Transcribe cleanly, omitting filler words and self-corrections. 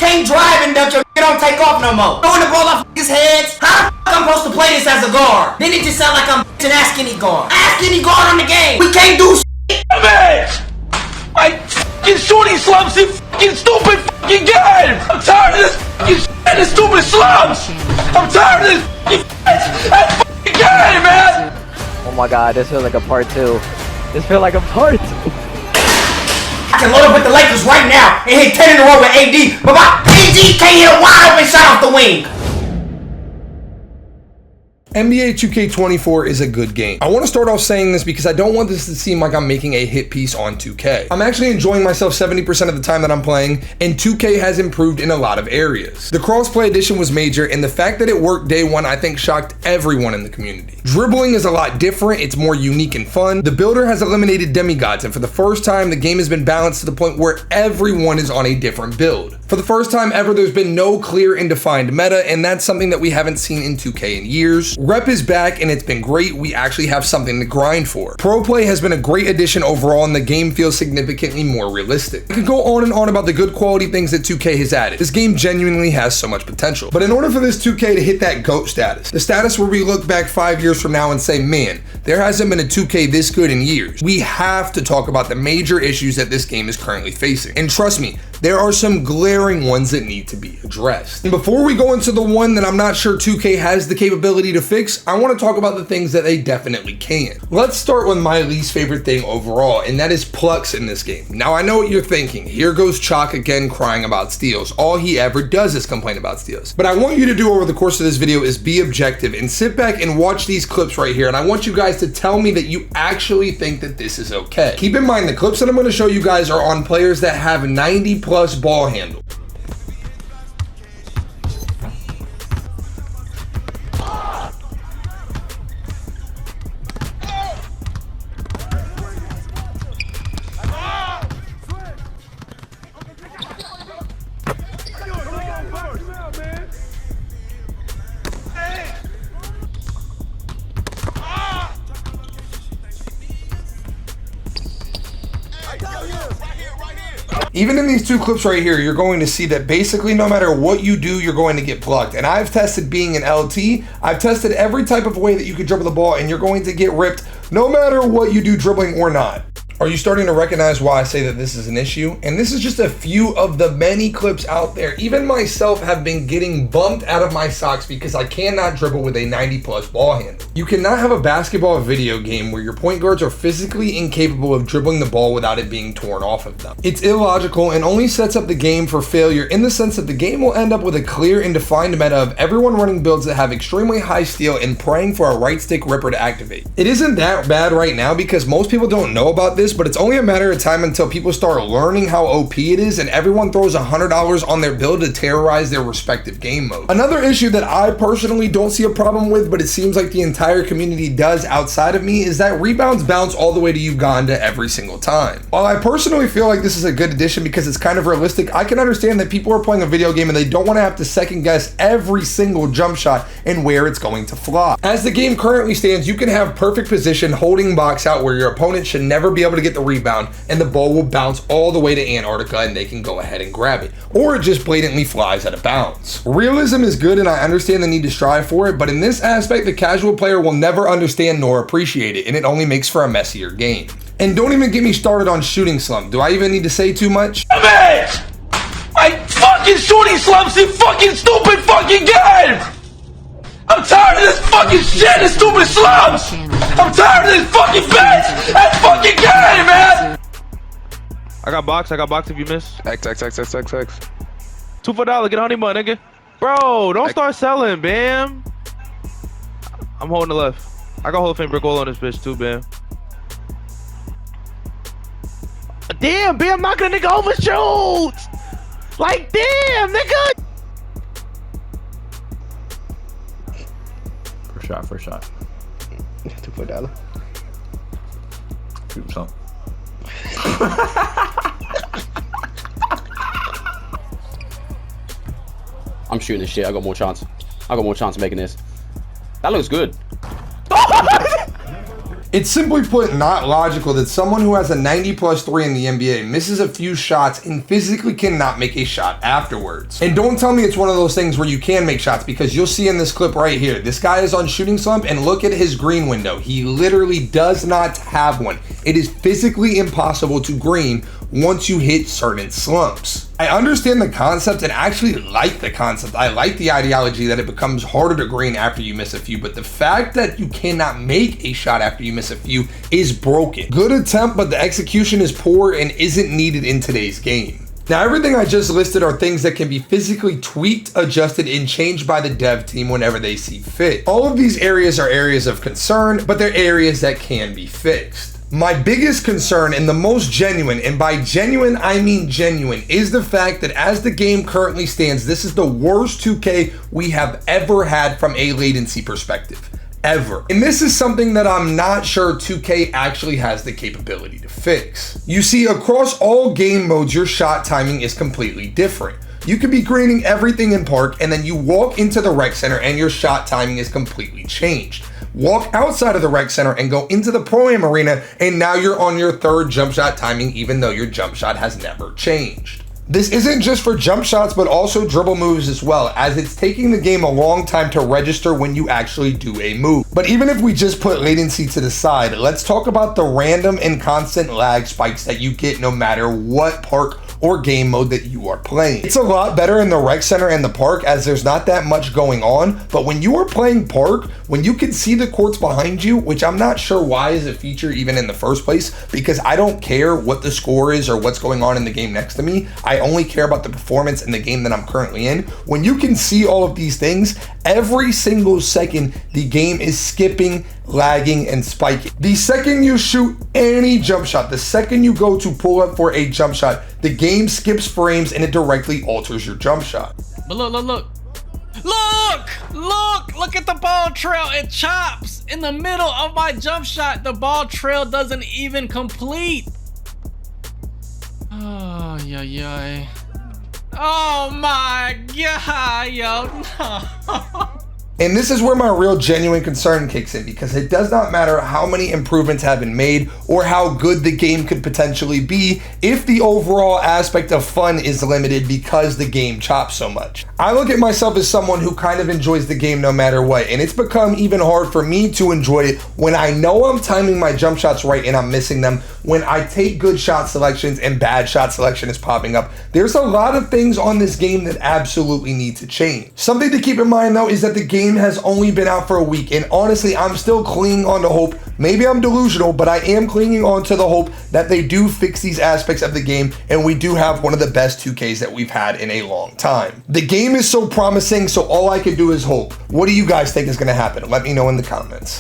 can't drive and duck, your don't take off no more. Throwing the ball off his heads. How the fuck I'm supposed to play this as a guard? Then it just sound like I'm an ask any guard. Ask any guard on the game. We can't do shit. Man, I fucking shorty slumps in fucking stupid fucking game. I'm tired of this fucking shit and stupid slumps. I'm tired of this fucking game, man. Oh my god, this feels like a part 2. This feels like a part 2. I can load up with the Lakers right now and hit 10 in a row with AD, but my AD can't hit a wide open shot off the wing. NBA 2K24 is a good game. I want to start off saying this because I don't want this to seem like I'm making a hit piece on 2K. I'm actually enjoying myself 70% of the time that I'm playing, and 2K has improved in a lot of areas. The crossplay edition was major, and the fact that it worked day one I think shocked everyone in the community. Dribbling is a lot different, it's more unique and fun. The builder has eliminated demigods, and for the first time the game has been balanced to the point where everyone is on a different build. For the first time ever, there's been no clear and defined meta, and that's something that we haven't seen in 2K in years. Rep is back and it's been great. We actually have something to grind for. Pro play has been a great addition overall, and the game feels significantly more realistic. I could go on and on about the good quality things that 2K has added. This game genuinely has so much potential. But in order for this 2K to hit that GOAT status, the status where we look back 5 years from now and say, man, there hasn't been a 2K this good in years, we have to talk about the major issues that this game is currently facing. And trust me, there are some glaring ones that need to be addressed. And before we go into the one that I'm not sure 2K has the capability to fix, I want to talk about the things that they definitely can. Let's start with my least favorite thing overall, and that is plucks in this game. Now I know what you're thinking. Here goes Choc again crying about steals. All he ever does is complain about steals. But I want you to do over the course of this video is be objective and sit back and watch these clips right here, and I want you guys to tell me that you actually think that this is okay. Keep in mind, the clips that I'm going to show you guys are on players that have 90+ ball handle. Even in these two clips right here, you're going to see that basically no matter what you do, you're going to get plucked. And I've tested being an LT. I've tested every type of way that you could dribble the ball, and you're going to get ripped no matter what you do, dribbling or not. Are you starting to recognize why I say that this is an issue? And this is just a few of the many clips out there. Even myself have been getting bumped out of my socks because I cannot dribble with a 90+ ball handle. You cannot have a basketball video game where your point guards are physically incapable of dribbling the ball without it being torn off of them. It's illogical and only sets up the game for failure in the sense that the game will end up with a clear and defined meta of everyone running builds that have extremely high steal and praying for a right stick ripper to activate. It isn't that bad right now because most people don't know about this, but it's only a matter of time until people start learning how OP it is and everyone throws $100 on their build to terrorize their respective game mode. Another issue that I personally don't see a problem with, but it seems like the entire community does outside of me, is that rebounds bounce all the way to Uganda every single time. While I personally feel like this is a good addition because it's kind of realistic, I can understand that people are playing a video game and they don't want to have to second guess every single jump shot and where it's going to fly. As the game currently stands, you can have perfect position holding box out where your opponent should never be able to get the rebound, and the ball will bounce all the way to Antarctica and they can go ahead and grab it, or it just blatantly flies out of bounds. Realism is good and I understand the need to strive for it, but in this aspect the casual player will never understand nor appreciate it, and it only makes for a messier game. And don't even get me started on shooting slump. Do I even need to say too much? Man, I fucking shorty slumps in fucking stupid fucking game. I'm tired of this fucking shit and stupid slumps. I'm tired of this fucking bitch and fucking game, man. I got box if you miss. X. 2 for $1, get honey bun, nigga. Bro, don't start selling, Bam. I'm holding the left. I got Hall of Fame brick all on this bitch too, Bam. Damn, Bam, knocking a nigga overshoot. Like, damn, nigga. First shot. 2 for $1. Shoot some. I'm shooting this shit. I got more chance. Making this. That looks good. It's simply put not logical that someone who has a 90+3 in the NBA misses a few shots and physically cannot make a shot afterwards. And don't tell me it's one of those things where you can make shots, because you'll see in this clip right here, this guy is on shooting slump and look at his green window. He literally does not have one. It is physically impossible to green once you hit certain slumps. I understand the concept and actually like the concept. I like the ideology that it becomes harder to green after you miss a few, but the fact that you cannot make a shot after you miss a few is broken. Good attempt, but the execution is poor and isn't needed in today's game. Now, everything I just listed are things that can be physically tweaked, adjusted, and changed by the dev team whenever they see fit. All of these areas are areas of concern, but they're areas that can be fixed. My biggest concern, and the most genuine, and by genuine I mean genuine, is the fact that as the game currently stands, this is the worst 2K we have ever had from a latency perspective. Ever. And this is something that I'm not sure 2K actually has the capability to fix. You see, across all game modes, your shot timing is completely different. You could be greening everything in park, and then you walk into the rec center and your shot timing is completely changed. Walk outside of the rec center and go into the pro-am arena, and now you're on your third jump shot timing, even though your jump shot has never changed. This isn't just for jump shots, but also dribble moves as well, as it's taking the game a long time to register when you actually do a move. But even if we just put latency to the side, let's talk about the random and constant lag spikes that you get no matter what park or game mode that you are playing. It's a lot better in the rec center and the park, as there's not that much going on, but when you are playing park, when you can see the courts behind you, which I'm not sure why is a feature even in the first place, because I don't care what the score is or what's going on in the game next to me. I only care about the performance in the game that I'm currently in. When you can see all of these things, every single second the game is skipping, lagging, and spiking. The second you shoot any jump shot, the second you go to pull up for a jump shot, the game skips frames and it directly alters your jump shot. But look at the ball trail. It chops in the middle of my jump shot. The ball trail doesn't even complete. Oh yeah. Oh my god, yo, no. And this is where my real genuine concern kicks in, because it does not matter how many improvements have been made or how good the game could potentially be if the overall aspect of fun is limited because the game chops so much. I look at myself as someone who kind of enjoys the game no matter what, and it's become even hard for me to enjoy it when I know I'm timing my jump shots right and I'm missing them, when I take good shot selections and bad shot selection is popping up. There's a lot of things on this game that absolutely need to change. Something to keep in mind though is that the game has only been out for a week, and honestly I'm still clinging on to hope. Maybe I'm delusional, but I am clinging on to the hope that they do fix these aspects of the game and we do have one of the best 2Ks that we've had in a long time. The game is so promising, so all I can do is hope. What do you guys think is going to happen? Let me know in the comments.